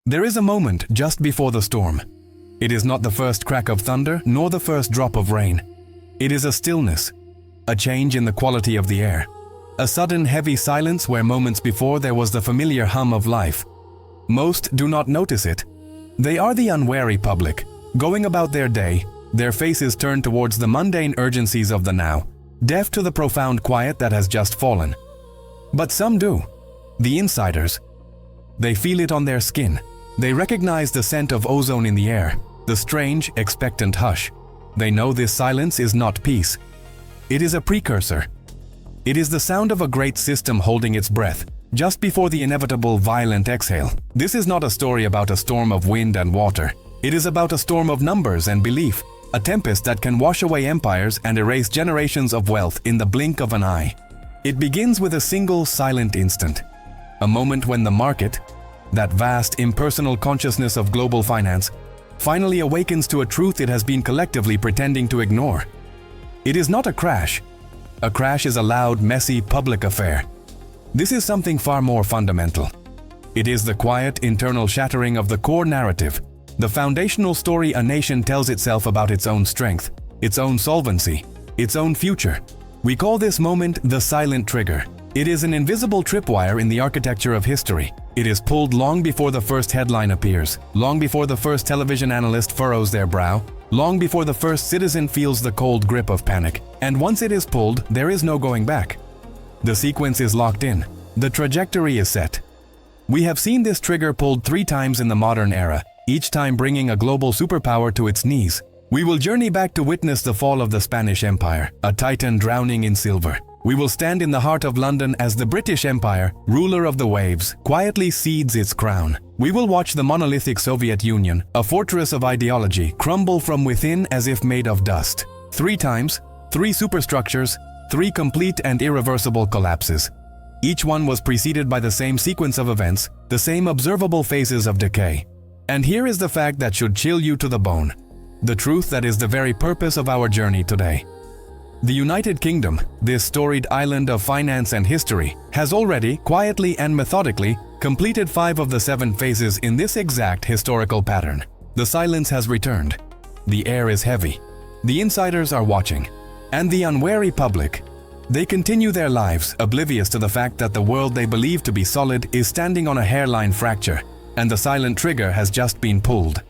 There is a moment just before the storm. It is not the first crack of thunder nor the first drop of rain. It is a stillness, a change in the quality of the air, a sudden heavy silence where moments before there was the familiar hum of life. Most do not notice it. They are the unwary public, going about their day, their faces turned towards the mundane urgencies of the now, deaf to the profound quiet that has just fallen. But some do. The insiders. They feel it on their skin. They recognize the scent of ozone in the air, the strange, expectant hush. They know this silence is not peace. It is a precursor. It is the sound of a great system holding its breath, just before the inevitable violent exhale. This is not a story about a storm of wind and water. It is about a storm of numbers and belief, a tempest that can wash away empires and erase generations of wealth in the blink of an eye. It begins with a single silent instant, a moment when the market, that vast impersonal consciousness of global finance, finally awakens to a truth it has been collectively pretending to ignore. It is not a crash. A crash is a loud, messy, public affair. This is something far more fundamental. It is the quiet, internal shattering of the core narrative, the foundational story a nation tells itself about its own strength, its own solvency, its own future. We call this moment the silent trigger. It is an invisible tripwire in the architecture of history. It is pulled long before the first headline appears, long before the first television analyst furrows their brow, long before the first citizen feels the cold grip of panic. And once it is pulled, there is no going back. The sequence is locked in. The trajectory is set. We have seen this trigger pulled 3 times in the modern era, each time bringing a global superpower to its knees. We will journey back to witness the fall of the Spanish Empire, a titan drowning in silver. We will stand in the heart of London as the British Empire, ruler of the waves, quietly cedes its crown. We will watch the monolithic Soviet Union, a fortress of ideology, crumble from within as if made of dust. 3 times, 3 superstructures, 3 complete and irreversible collapses. Each one was preceded by the same sequence of events, the same observable phases of decay. And here is the fact that should chill you to the bone. The truth that is the very purpose of our journey today. The United Kingdom, this storied island of finance and history, has already, quietly and methodically, completed 5 of the 7 phases in this exact historical pattern. The silence has returned. The air is heavy. The insiders are watching. And the unwary public, they continue their lives, oblivious to the fact that the world they believe to be solid is standing on a hairline fracture, and the silent trigger has just been pulled.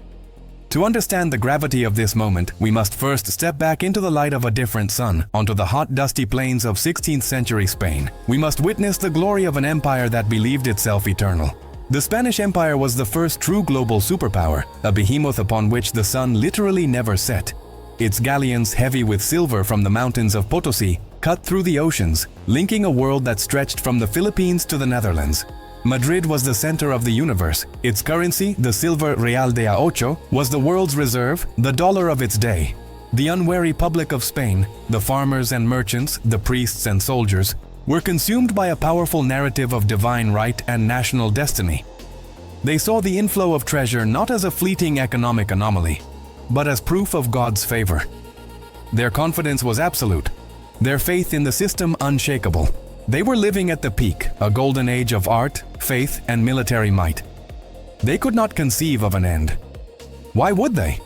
To understand the gravity of this moment, we must first step back into the light of a different sun, onto the hot, dusty plains of 16th century Spain. We must witness the glory of an empire that believed itself eternal. The Spanish Empire was the first true global superpower, a behemoth upon which the sun literally never set. Its galleons, heavy with silver from the mountains of Potosi, cut through the oceans, linking a world that stretched from the Philippines to the Netherlands. Madrid was the center of the universe. Its currency, the silver Real de a Ocho, was the world's reserve, the dollar of its day. The unwary public of Spain, the farmers and merchants, the priests and soldiers, were consumed by a powerful narrative of divine right and national destiny. They saw the inflow of treasure not as a fleeting economic anomaly, but as proof of God's favor. Their confidence was absolute, their faith in the system unshakable. They were living at the peak, a golden age of art, faith, and military might. They could not conceive of an end. Why would they?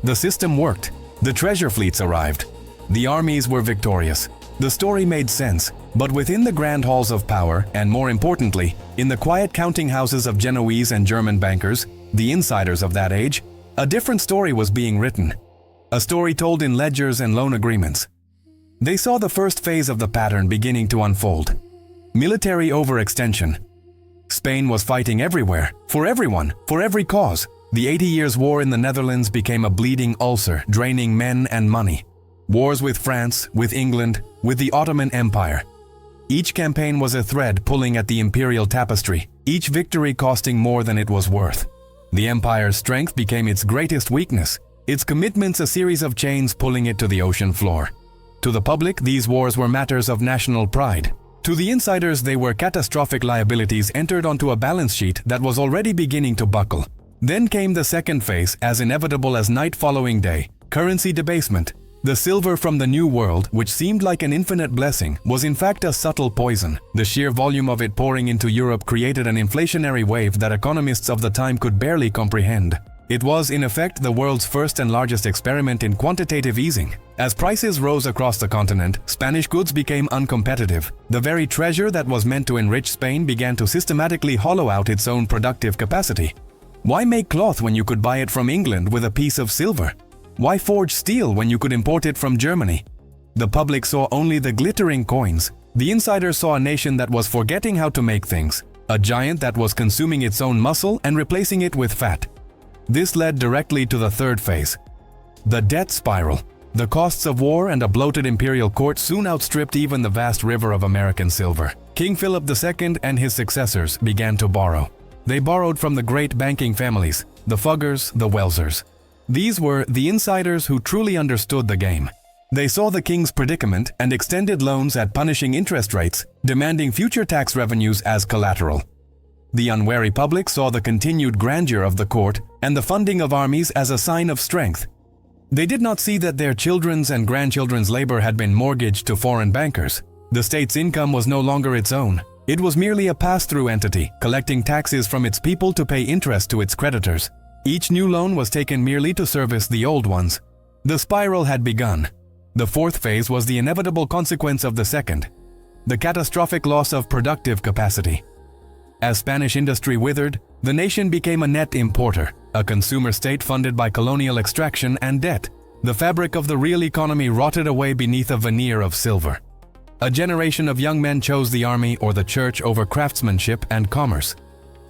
The system worked. The treasure fleets arrived. The armies were victorious. The story made sense, but within the grand halls of power, and more importantly, in the quiet counting houses of Genoese and German bankers, the insiders of that age, a different story was being written. A story told in ledgers and loan agreements. They saw the first phase of the pattern beginning to unfold. Military overextension. Spain was fighting everywhere, for everyone, for every cause. The 80 Years' War in the Netherlands became a bleeding ulcer, draining men and money. Wars with France, with England, with the Ottoman Empire. Each campaign was a thread pulling at the imperial tapestry, each victory costing more than it was worth. The empire's strength became its greatest weakness, its commitments a series of chains pulling it to the ocean floor. To the public, these wars were matters of national pride. To the insiders, they were catastrophic liabilities entered onto a balance sheet that was already beginning to buckle. Then came the second phase, as inevitable as night following day: currency debasement. The silver from the New World, which seemed like an infinite blessing, was in fact a subtle poison. The sheer volume of it pouring into Europe created an inflationary wave that economists of the time could barely comprehend. It was, in effect, the world's first and largest experiment in quantitative easing. As prices rose across the continent, Spanish goods became uncompetitive. The very treasure that was meant to enrich Spain began to systematically hollow out its own productive capacity. Why make cloth when you could buy it from England with a piece of silver? Why forge steel when you could import it from Germany? The public saw only the glittering coins. The insiders saw a nation that was forgetting how to make things, a giant that was consuming its own muscle and replacing it with fat. This led directly to the third phase, the debt spiral. The costs of war and a bloated imperial court soon outstripped even the vast river of American silver. King Philip II and his successors began to borrow. They borrowed from the great banking families, the Fuggers, the Welsers. These were the insiders who truly understood the game. They saw the king's predicament and extended loans at punishing interest rates, demanding future tax revenues as collateral. The unwary public saw the continued grandeur of the court and the funding of armies as a sign of strength. They did not see that their children's and grandchildren's labor had been mortgaged to foreign bankers. The state's income was no longer its own. It was merely a pass-through entity, collecting taxes from its people to pay interest to its creditors. Each new loan was taken merely to service the old ones. The spiral had begun. The fourth phase was the inevitable consequence of the second, the catastrophic loss of productive capacity. As Spanish industry withered, the nation became a net importer, a consumer state funded by colonial extraction and debt. The fabric of the real economy rotted away beneath a veneer of silver. A generation of young men chose the army or the church over craftsmanship and commerce.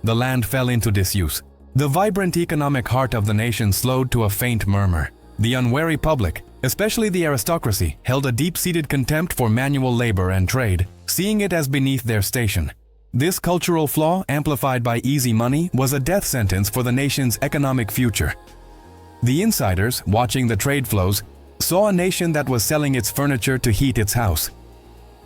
The land fell into disuse. The vibrant economic heart of the nation slowed to a faint murmur. The unwary public, especially the aristocracy, held a deep-seated contempt for manual labor and trade, seeing it as beneath their station. This cultural flaw, amplified by easy money, was a death sentence for the nation's economic future. The insiders, watching the trade flows, saw a nation that was selling its furniture to heat its house.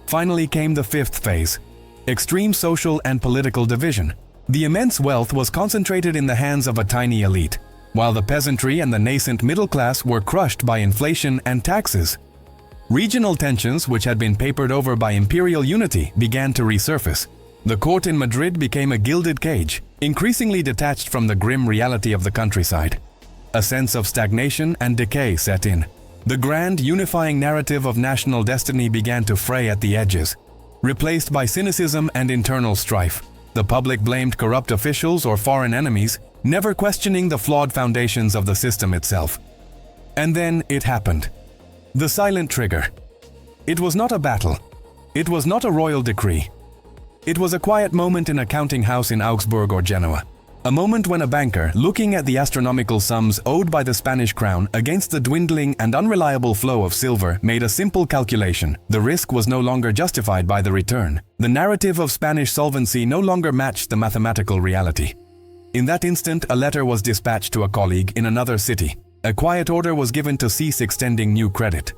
Finally came the fifth phase, extreme social and political division. The immense wealth was concentrated in the hands of a tiny elite, while the peasantry and the nascent middle class were crushed by inflation and taxes. Regional tensions, which had been papered over by imperial unity, began to resurface. The court in Madrid became a gilded cage, increasingly detached from the grim reality of the countryside. A sense of stagnation and decay set in. The grand, unifying narrative of national destiny began to fray at the edges. Replaced by cynicism and internal strife, the public blamed corrupt officials or foreign enemies, never questioning the flawed foundations of the system itself. And then it happened. The silent trigger. It was not a battle. It was not a royal decree. It was a quiet moment in a counting house in Augsburg or Genoa. A moment when a banker, looking at the astronomical sums owed by the Spanish crown against the dwindling and unreliable flow of silver, made a simple calculation. The risk was no longer justified by the return. The narrative of Spanish solvency no longer matched the mathematical reality. In that instant, a letter was dispatched to a colleague in another city. A quiet order was given to cease extending new credit.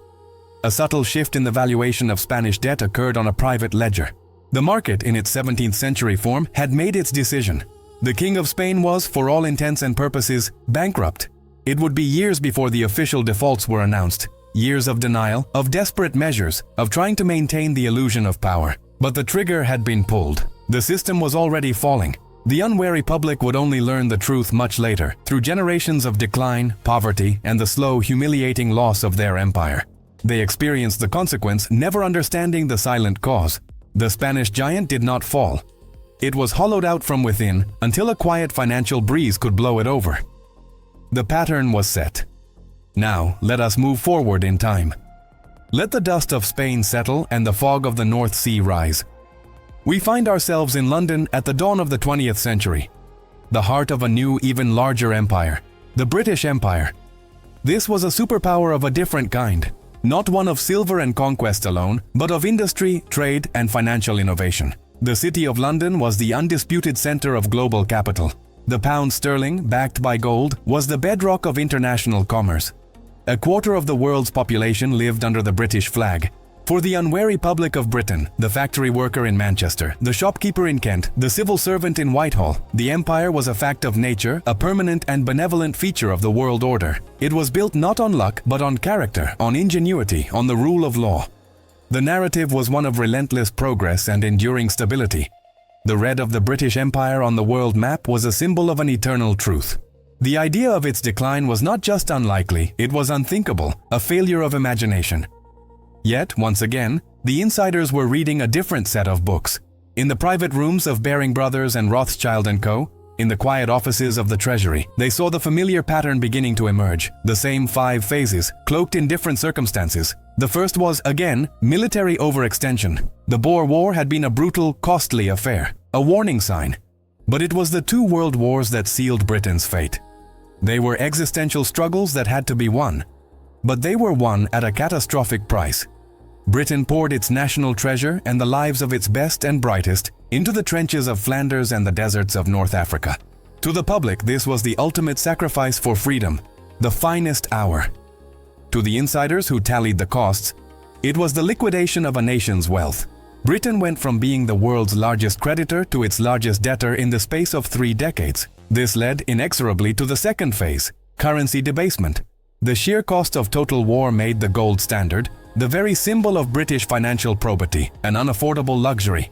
A subtle shift in the valuation of Spanish debt occurred on a private ledger. The market, in its 17th century form, had made its decision. The King of Spain was, for all intents and purposes, bankrupt. It would be years before the official defaults were announced. Years of denial, of desperate measures, of trying to maintain the illusion of power. But the trigger had been pulled. The system was already falling. The unwary public would only learn the truth much later, through generations of decline, poverty, and the slow, humiliating loss of their empire. They experienced the consequence, never understanding the silent cause. The Spanish giant did not fall. It was hollowed out from within until a quiet financial breeze could blow it over. The pattern was set. Now, let us move forward in time. Let the dust of Spain settle and the fog of the North Sea rise. We find ourselves in London at the dawn of the 20th century, the heart of a new, even larger empire, the British Empire. This was a superpower of a different kind. Not one of silver and conquest alone, but of industry, trade, and financial innovation. The City of London was the undisputed center of global capital. The pound sterling, backed by gold, was the bedrock of international commerce. A quarter of the world's population lived under the British flag. For the unwary public of Britain, the factory worker in Manchester, the shopkeeper in Kent, the civil servant in Whitehall, the empire was a fact of nature, a permanent and benevolent feature of the world order. It was built not on luck, but on character, on ingenuity, on the rule of law. The narrative was one of relentless progress and enduring stability. The red of the British Empire on the world map was a symbol of an eternal truth. The idea of its decline was not just unlikely, it was unthinkable, a failure of imagination. Yet, once again, the insiders were reading a different set of books. In the private rooms of Baring Brothers and Rothschild & Co., in the quiet offices of the Treasury, they saw the familiar pattern beginning to emerge, the same 5 phases, cloaked in different circumstances. The first was, again, military overextension. The Boer War had been a brutal, costly affair, a warning sign. But it was the 2 world wars that sealed Britain's fate. They were existential struggles that had to be won. But they were won at a catastrophic price. Britain poured its national treasure and the lives of its best and brightest into the trenches of Flanders and the deserts of North Africa. To the public, this was the ultimate sacrifice for freedom, the finest hour. To the insiders who tallied the costs, it was the liquidation of a nation's wealth. Britain went from being the world's largest creditor to its largest debtor in the space of 3 decades. This led inexorably to the second phase, currency debasement. The sheer cost of total war made the gold standard, the very symbol of British financial probity, an unaffordable luxury.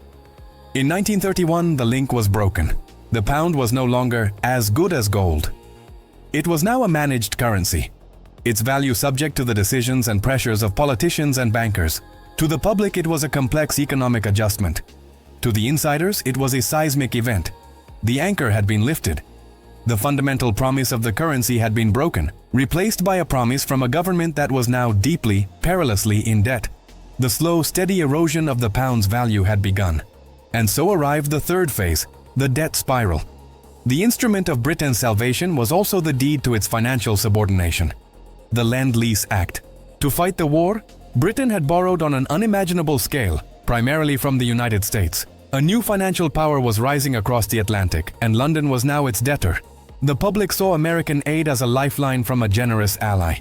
In 1931, the link was broken. The pound was no longer as good as gold. It was now a managed currency, its value subject to the decisions and pressures of politicians and bankers. To the public, it was a complex economic adjustment. To the insiders, it was a seismic event. The anchor had been lifted. The fundamental promise of the currency had been broken, replaced by a promise from a government that was now deeply, perilously in debt. The slow, steady erosion of the pound's value had begun. And so arrived the third phase, the debt spiral. The instrument of Britain's salvation was also the deed to its financial subordination, the Lend-Lease Act. To fight the war, Britain had borrowed on an unimaginable scale, primarily from the United States. A new financial power was rising across the Atlantic, and London was now its debtor. The public saw American aid as a lifeline from a generous ally.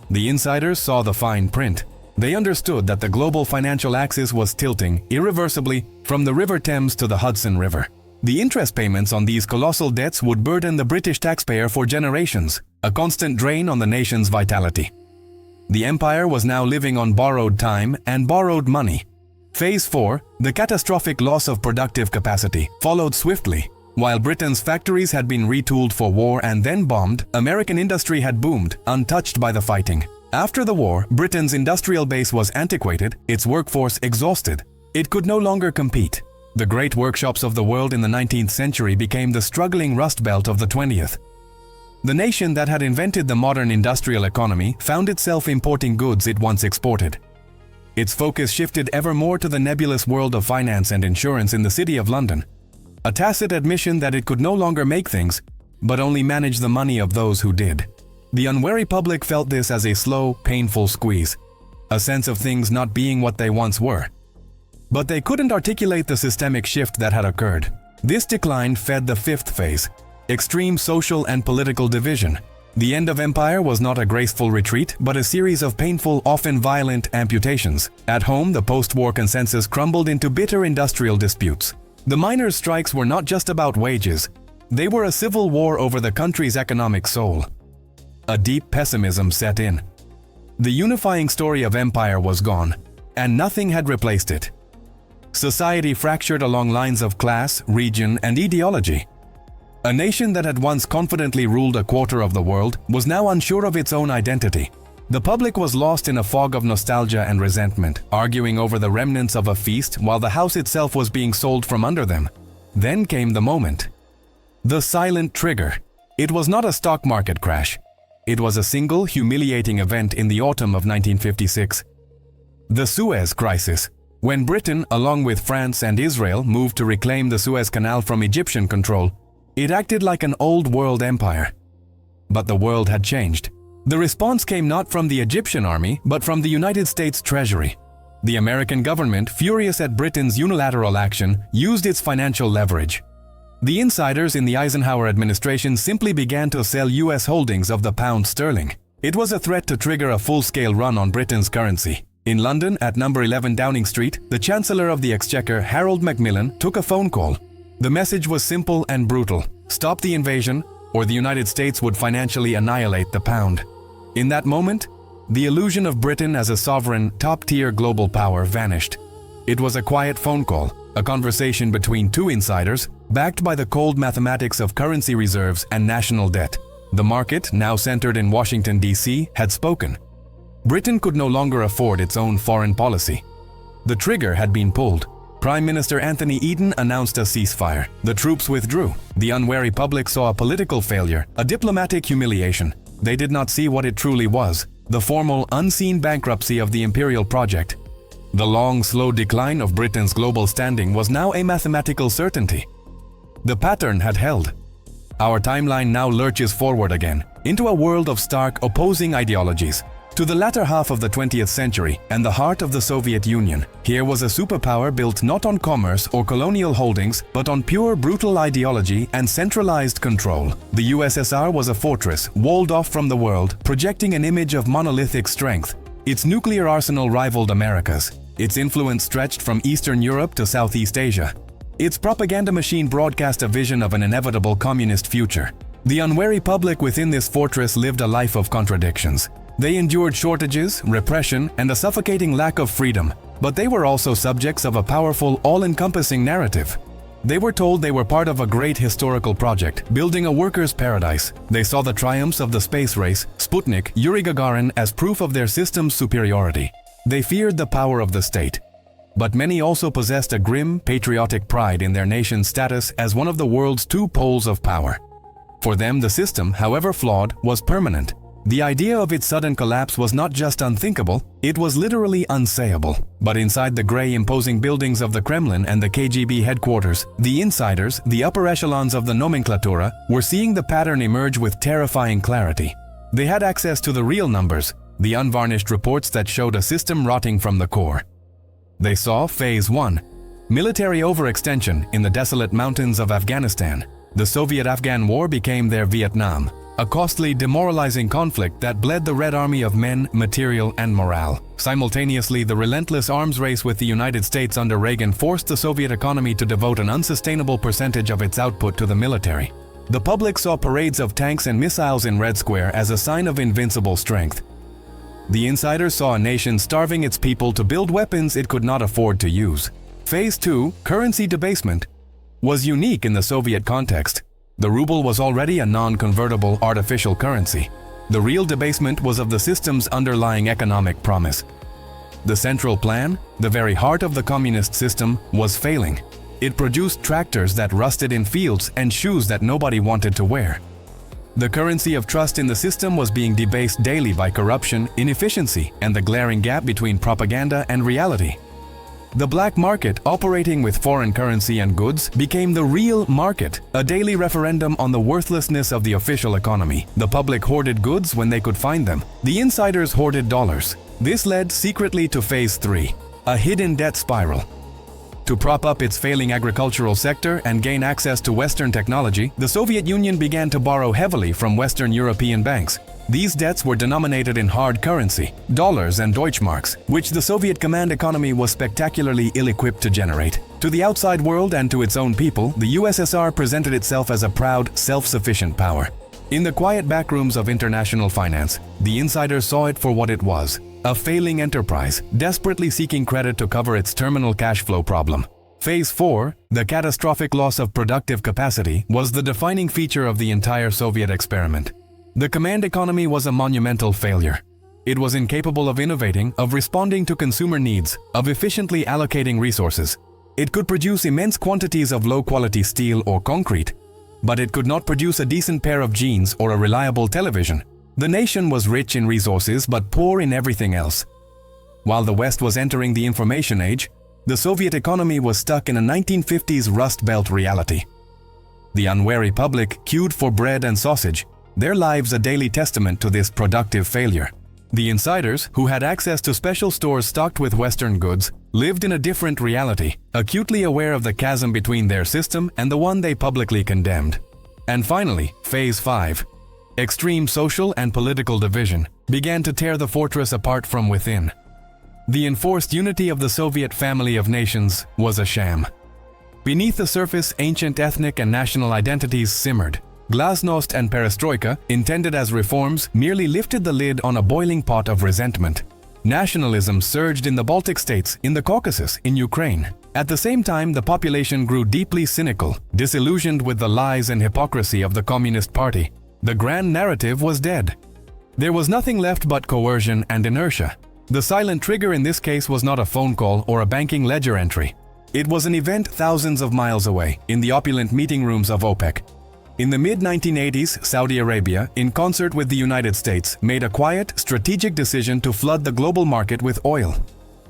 The insiders saw the fine print. They understood that the global financial axis was tilting irreversibly from the River Thames to the Hudson River. The interest payments on these colossal debts would burden the British taxpayer for generations, a constant drain on the nation's vitality. The empire was now living on borrowed time and borrowed money. Phase 4, the catastrophic loss of productive capacity, followed swiftly. While Britain's factories had been retooled for war and then bombed, American industry had boomed, untouched by the fighting. After the war, Britain's industrial base was antiquated, its workforce exhausted. It could no longer compete. The great workshops of the world in the 19th century became the struggling Rust Belt of the 20th. The nation that had invented the modern industrial economy found itself importing goods it once exported. Its focus shifted ever more to the nebulous world of finance and insurance in the City of London. A tacit admission that it could no longer make things, but only manage the money of those who did. The unwary public felt this as a slow, painful squeeze, a sense of things not being what they once were. But they couldn't articulate the systemic shift that had occurred. This decline fed the fifth phase, extreme social and political division. The end of empire was not a graceful retreat, but a series of painful, often violent amputations. At home, the post-war consensus crumbled into bitter industrial disputes. The miners' strikes were not just about wages. They were a civil war over the country's economic soul. A deep pessimism set in. The unifying story of empire was gone, and nothing had replaced it. Society fractured along lines of class, region, and ideology. A nation that had once confidently ruled a quarter of the world was now unsure of its own identity. The public was lost in a fog of nostalgia and resentment, arguing over the remnants of a feast while the house itself was being sold from under them. Then came the moment. The silent trigger. It was not a stock market crash. It was a single, humiliating event in the autumn of 1956. The Suez Crisis. When Britain, along with France and Israel, moved to reclaim the Suez Canal from Egyptian control, it acted like an old-world empire. But the world had changed. The response came not from the Egyptian army, but from the United States Treasury. The American government, furious at Britain's unilateral action, used its financial leverage. The insiders in the Eisenhower administration simply began to sell U.S. holdings of the pound sterling. It was a threat to trigger a full-scale run on Britain's currency. In London, at number 11 Downing Street, the Chancellor of the Exchequer, Harold Macmillan, took a phone call. The message was simple and brutal: stop the invasion, or the United States would financially annihilate the pound. In that moment, the illusion of Britain as a sovereign, top-tier global power vanished. It was a quiet phone call, a conversation between two insiders, backed by the cold mathematics of currency reserves and national debt. The market, now centered in Washington, D.C., had spoken. Britain could no longer afford its own foreign policy. The trigger had been pulled. Prime Minister Anthony Eden announced a ceasefire. The troops withdrew. The unwary public saw a political failure, a diplomatic humiliation. They did not see what it truly was: the formal, unseen bankruptcy of the imperial project. The long, slow decline of Britain's global standing was now a mathematical certainty. The pattern had held. Our timeline now lurches forward again, into a world of stark, opposing ideologies. To the latter half of the 20th century and the heart of the Soviet Union, here was a superpower built not on commerce or colonial holdings, but on pure, brutal ideology and centralized control. The USSR was a fortress, walled off from the world, projecting an image of monolithic strength. Its nuclear arsenal rivaled America's. Its influence stretched from Eastern Europe to Southeast Asia. Its propaganda machine broadcast a vision of an inevitable communist future. The unwary public within this fortress lived a life of contradictions. They endured shortages, repression, and a suffocating lack of freedom, but they were also subjects of a powerful, all-encompassing narrative. They were told they were part of a great historical project, building a workers' paradise. They saw the triumphs of the space race, Sputnik, Yuri Gagarin, as proof of their system's superiority. They feared the power of the state. But many also possessed a grim, patriotic pride in their nation's status as one of the world's two poles of power. For them, the system, however flawed, was permanent. The idea of its sudden collapse was not just unthinkable, it was literally unsayable. But inside the gray, imposing buildings of the Kremlin and the KGB headquarters, the insiders, the upper echelons of the nomenklatura, were seeing the pattern emerge with terrifying clarity. They had access to the real numbers, the unvarnished reports that showed a system rotting from the core. They saw Phase 1, military overextension in the desolate mountains of Afghanistan. The Soviet-Afghan War became their Vietnam, a costly, demoralizing conflict that bled the Red Army of men, material, and morale. Simultaneously, the relentless arms race with the United States under Reagan forced the Soviet economy to devote an unsustainable percentage of its output to the military. The public saw parades of tanks and missiles in Red Square as a sign of invincible strength. The insiders saw a nation starving its people to build weapons it could not afford to use. Phase 2, currency debasement, was unique in the Soviet context. The ruble was already a non-convertible artificial currency. The real debasement was of the system's underlying economic promise. The central plan, the very heart of the communist system, was failing. It produced tractors that rusted in fields and shoes that nobody wanted to wear. The currency of trust in the system was being debased daily by corruption, inefficiency, and the glaring gap between propaganda and reality. The black market, operating with foreign currency and goods, became the real market, a daily referendum on the worthlessness of the official economy. The public hoarded goods when they could find them. The insiders hoarded dollars. This led secretly to Phase 3, a hidden debt spiral. To prop up its failing agricultural sector and gain access to Western technology, the Soviet Union began to borrow heavily from Western European banks. These debts were denominated in hard currency, dollars and Deutschmarks, which the Soviet command economy was spectacularly ill-equipped to generate. To the outside world and to its own people, the USSR presented itself as a proud, self-sufficient power. In the quiet backrooms of international finance, the insiders saw it for what it was: a failing enterprise, desperately seeking credit to cover its terminal cash flow problem. Phase 4, the catastrophic loss of productive capacity, was the defining feature of the entire Soviet experiment. The command economy was a monumental failure. It was incapable of innovating, of responding to consumer needs, of efficiently allocating resources. It could produce immense quantities of low-quality steel or concrete, but it could not produce a decent pair of jeans or a reliable television. The nation was rich in resources but poor in everything else. While the West was entering the information age, the Soviet economy was stuck in a 1950s Rust Belt reality. The unwary public queued for bread and sausage, their lives a daily testament to this productive failure. The insiders, who had access to special stores stocked with Western goods, lived in a different reality, acutely aware of the chasm between their system and the one they publicly condemned. And finally, Phase 5. Extreme social and political division began to tear the fortress apart from within. The enforced unity of the Soviet family of nations was a sham. Beneath the surface, ancient ethnic and national identities simmered. Glasnost and perestroika, intended as reforms, merely lifted the lid on a boiling pot of resentment. Nationalism surged in the Baltic states, in the Caucasus, in Ukraine. At the same time, the population grew deeply cynical, disillusioned with the lies and hypocrisy of the Communist Party. The grand narrative was dead. There was nothing left but coercion and inertia. The silent trigger in this case was not a phone call or a banking ledger entry. It was an event thousands of miles away, in the opulent meeting rooms of OPEC. In the mid-1980s, Saudi Arabia, in concert with the United States, made a quiet, strategic decision to flood the global market with oil.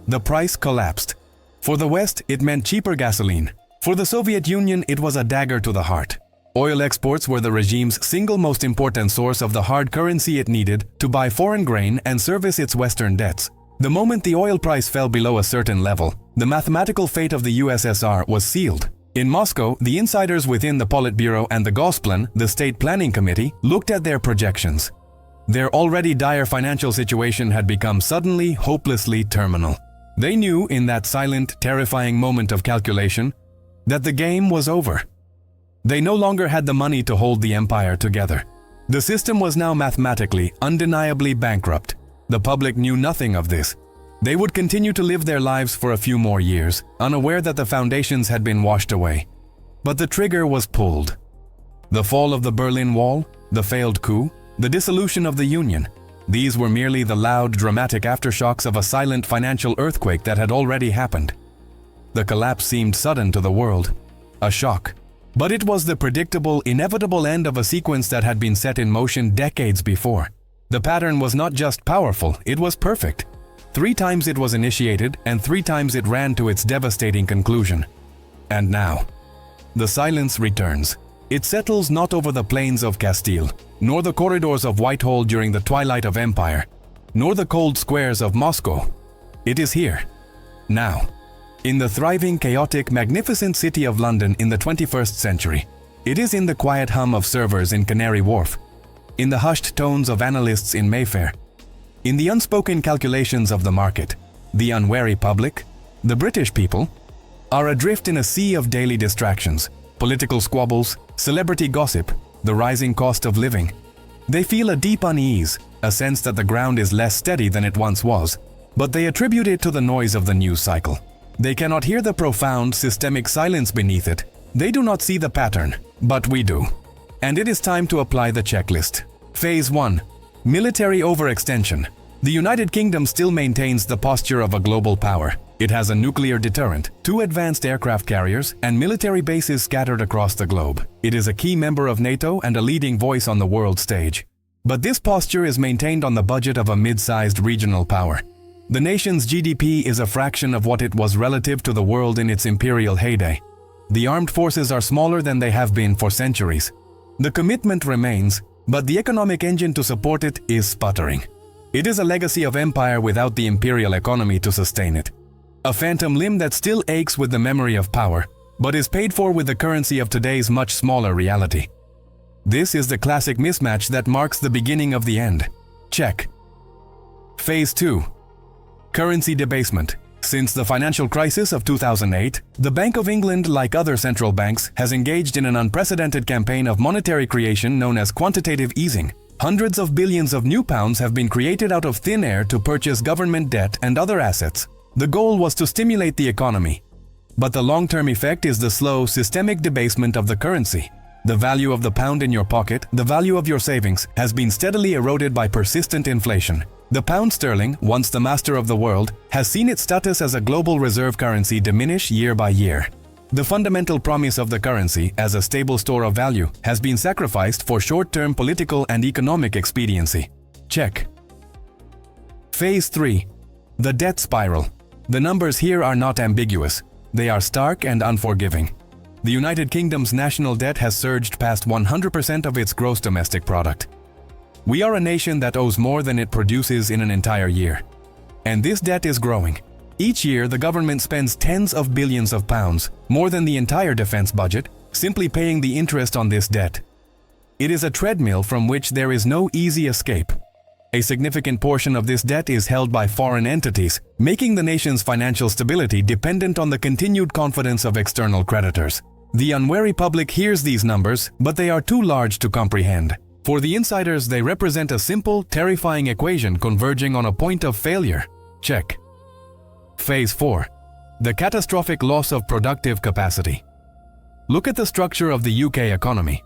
The price collapsed. For the West, it meant cheaper gasoline. For the Soviet Union, it was a dagger to the heart. Oil exports were the regime's single most important source of the hard currency it needed to buy foreign grain and service its Western debts. The moment the oil price fell below a certain level, the mathematical fate of the USSR was sealed. In Moscow, the insiders within the Politburo and the Gosplan, the State Planning Committee, looked at their projections. Their already dire financial situation had become suddenly, hopelessly terminal. They knew in that silent, terrifying moment of calculation that the game was over. They no longer had the money to hold the empire together. The system was now mathematically, undeniably bankrupt. The public knew nothing of this. They would continue to live their lives for a few more years, unaware that the foundations had been washed away. But the trigger was pulled. The fall of the Berlin Wall, the failed coup, the dissolution of the Union, these were merely the loud, dramatic aftershocks of a silent financial earthquake that had already happened. The collapse seemed sudden to the world, a shock. But it was the predictable, inevitable end of a sequence that had been set in motion decades before. The pattern was not just powerful, it was perfect. 3 times it was initiated, and 3 times it ran to its devastating conclusion. And now, the silence returns. It settles not over the plains of Castile, nor the corridors of Whitehall during the twilight of empire, nor the cold squares of Moscow. It is here, now, in the thriving, chaotic, magnificent city of London in the 21st century. It is in the quiet hum of servers in Canary Wharf, in the hushed tones of analysts in Mayfair, in the unspoken calculations of the market. The unwary public, the British people, are adrift in a sea of daily distractions, political squabbles, celebrity gossip, the rising cost of living. They feel a deep unease, a sense that the ground is less steady than it once was, but they attribute it to the noise of the news cycle. They cannot hear the profound, systemic silence beneath it. They do not see the pattern, but we do. And it is time to apply the checklist. Phase 1. Military overextension. The United Kingdom still maintains the posture of a global power. It has a nuclear deterrent, 2 advanced aircraft carriers, and military bases scattered across the globe. It is a key member of NATO and a leading voice on the world stage. But this posture is maintained on the budget of a mid-sized regional power. The nation's GDP is a fraction of what it was relative to the world in its imperial heyday. The armed forces are smaller than they have been for centuries. The commitment remains, but the economic engine to support it is sputtering. It is a legacy of empire without the imperial economy to sustain it. A phantom limb that still aches with the memory of power, but is paid for with the currency of today's much smaller reality. This is the classic mismatch that marks the beginning of the end. Check. Phase 2. Currency debasement. Since the financial crisis of 2008, the Bank of England, like other central banks, has engaged in an unprecedented campaign of monetary creation known as quantitative easing. Hundreds of billions of new pounds have been created out of thin air to purchase government debt and other assets. The goal was to stimulate the economy. But the long-term effect is the slow, systemic debasement of the currency. The value of the pound in your pocket, the value of your savings, has been steadily eroded by persistent inflation. The pound sterling, once the master of the world, has seen its status as a global reserve currency diminish year by year. The fundamental promise of the currency as a stable store of value has been sacrificed for short-term political and economic expediency. Check. Phase 3. The debt spiral. The numbers here are not ambiguous. They are stark and unforgiving. The United Kingdom's national debt has surged past 100% of its gross domestic product. We are a nation that owes more than it produces in an entire year. And this debt is growing. Each year, the government spends tens of billions of pounds, more than the entire defense budget, simply paying the interest on this debt. It is a treadmill from which there is no easy escape. A significant portion of this debt is held by foreign entities, making the nation's financial stability dependent on the continued confidence of external creditors. The unwary public hears these numbers, but they are too large to comprehend. For the insiders, they represent a simple, terrifying equation converging on a point of failure. Check. Phase 4. The catastrophic loss of productive capacity. Look at the structure of the UK economy.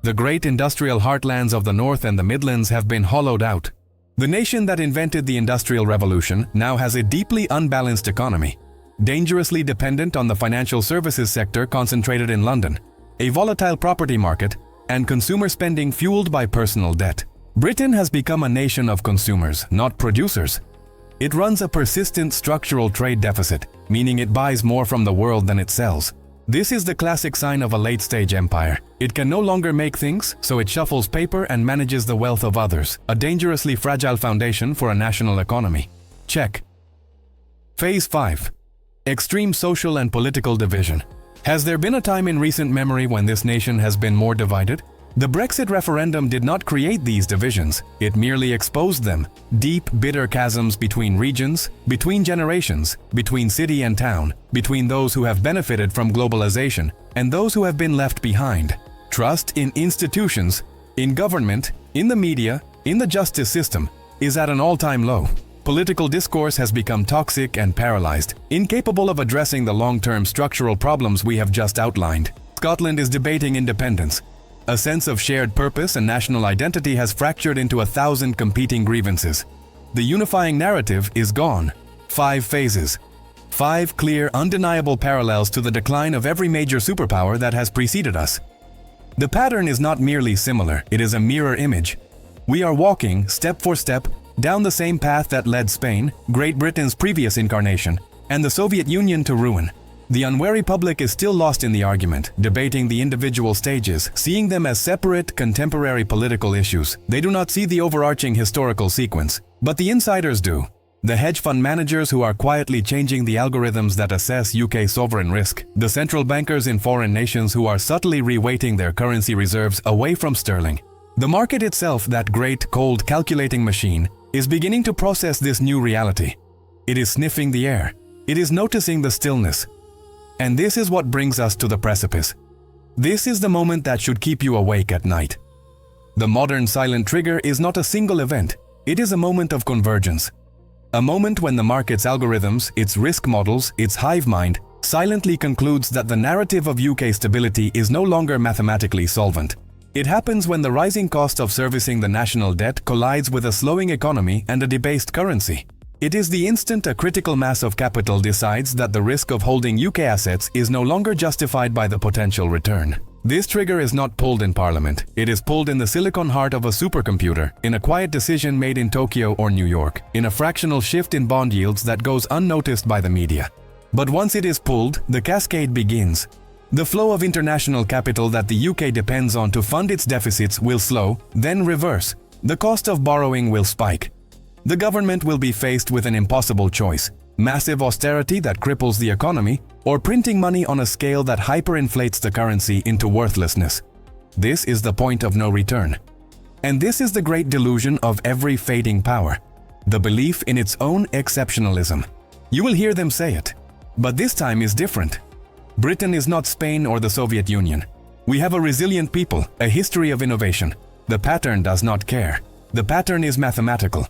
The great industrial heartlands of the North and the Midlands have been hollowed out. The nation that invented the Industrial Revolution now has a deeply unbalanced economy, dangerously dependent on the financial services sector concentrated in London, a volatile property market, and consumer spending fueled by personal debt. Britain has become a nation of consumers, not producers. It runs a persistent structural trade deficit, meaning it buys more from the world than it sells. This is the classic sign of a late-stage empire. It can no longer make things, so it shuffles paper and manages the wealth of others, a dangerously fragile foundation for a national economy. Check. Phase 5. Extreme social and political division. Has there been a time in recent memory when this nation has been more divided? The Brexit referendum did not create these divisions, it merely exposed them. Deep, bitter chasms between regions, between generations, between city and town, between those who have benefited from globalization and those who have been left behind. Trust in institutions, in government, in the media, in the justice system is at an all-time low. Political discourse has become toxic and paralyzed, incapable of addressing the long-term structural problems we have just outlined. Scotland is debating independence. A sense of shared purpose and national identity has fractured into 1,000 competing grievances. The unifying narrative is gone. 5 phases. 5 clear, undeniable parallels to the decline of every major superpower that has preceded us. The pattern is not merely similar, it is a mirror image. We are walking, step for step, down the same path that led Spain, Great Britain's previous incarnation, and the Soviet Union to ruin. The unwary public is still lost in the argument, debating the individual stages, seeing them as separate, contemporary political issues. They do not see the overarching historical sequence, but the insiders do. The hedge fund managers who are quietly changing the algorithms that assess UK sovereign risk, the central bankers in foreign nations who are subtly reweighting their currency reserves away from sterling. The market itself, that great, cold, calculating machine, is beginning to process this new reality. It is sniffing the air. It is noticing the stillness. And this is what brings us to the precipice. This is the moment that should keep you awake at night. The modern silent trigger is not a single event. It is a moment of convergence. A moment when the market's algorithms, its risk models, its hive mind, silently concludes that the narrative of UK stability is no longer mathematically solvent. It happens when the rising cost of servicing the national debt collides with a slowing economy and a debased currency. It is the instant a critical mass of capital decides that the risk of holding UK assets is no longer justified by the potential return. This trigger is not pulled in Parliament. It is pulled in the silicon heart of a supercomputer, in a quiet decision made in Tokyo or New York, in a fractional shift in bond yields that goes unnoticed by the media. But once it is pulled, the cascade begins. The flow of international capital that the UK depends on to fund its deficits will slow, then reverse. The cost of borrowing will spike. The government will be faced with an impossible choice: massive austerity that cripples the economy, or printing money on a scale that hyperinflates the currency into worthlessness. This is the point of no return. And this is the great delusion of every fading power: the belief in its own exceptionalism. You will hear them say it. But this time is different. Britain is not Spain or the Soviet Union. We have a resilient people, a history of innovation. The pattern does not care. The pattern is mathematical.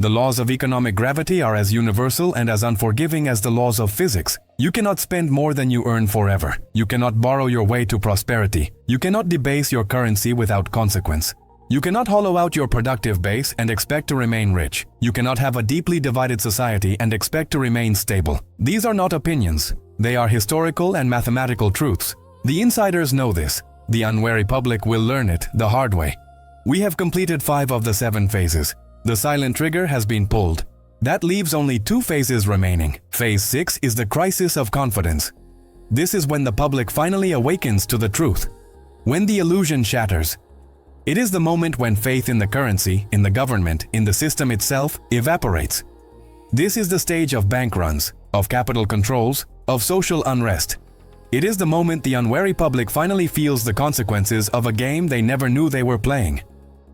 The laws of economic gravity are as universal and as unforgiving as the laws of physics. You cannot spend more than you earn forever. You cannot borrow your way to prosperity. You cannot debase your currency without consequence. You cannot hollow out your productive base and expect to remain rich. You cannot have a deeply divided society and expect to remain stable. These are not opinions. They are historical and mathematical truths. The insiders know this. The unwary public will learn it the hard way. We have completed 5 of the 7 phases. The silent trigger has been pulled. That leaves only 2 phases remaining. Phase 6 is the crisis of confidence. This is when the public finally awakens to the truth. When the illusion shatters. It is the moment when faith in the currency, in the government, in the system itself evaporates. This is the stage of bank runs, of capital controls, of social unrest. It is the moment the unwary public finally feels the consequences of a game they never knew they were playing.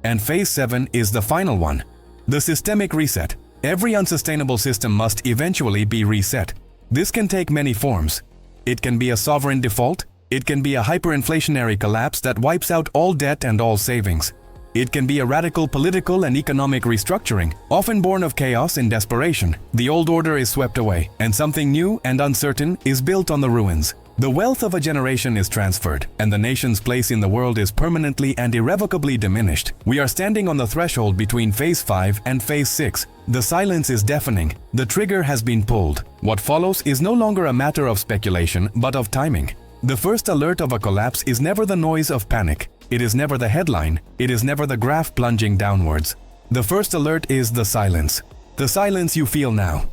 And phase 7 is the final one. The systemic reset. Every unsustainable system must eventually be reset. This can take many forms. It can be a sovereign default. It can be a hyperinflationary collapse that wipes out all debt and all savings. It can be a radical political and economic restructuring, often born of chaos and desperation. The old order is swept away, and something new and uncertain is built on the ruins. The wealth of a generation is transferred, and the nation's place in the world is permanently and irrevocably diminished. We are standing on the threshold between Phase 5 and Phase 6. The silence is deafening. The trigger has been pulled. What follows is no longer a matter of speculation, but of timing. The first alert of a collapse is never the noise of panic. It is never the headline. It is never the graph plunging downwards. The first alert is the silence. The silence you feel now.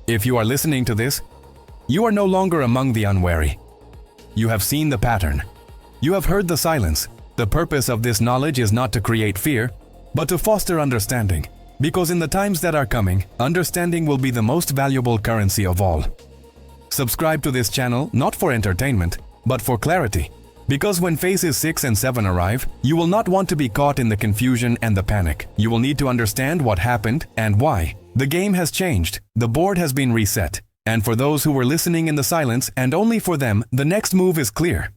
If you are listening to this, you are no longer among the unwary. You have seen the pattern. You have heard the silence. The purpose of this knowledge is not to create fear, but to foster understanding. Because in the times that are coming, understanding will be the most valuable currency of all. Subscribe to this channel not for entertainment, but for clarity. Because when phases 6 and 7 arrive, you will not want to be caught in the confusion and the panic. You will need to understand what happened and why. The game has changed. The board has been reset. And for those who were listening in the silence, and only for them, the next move is clear.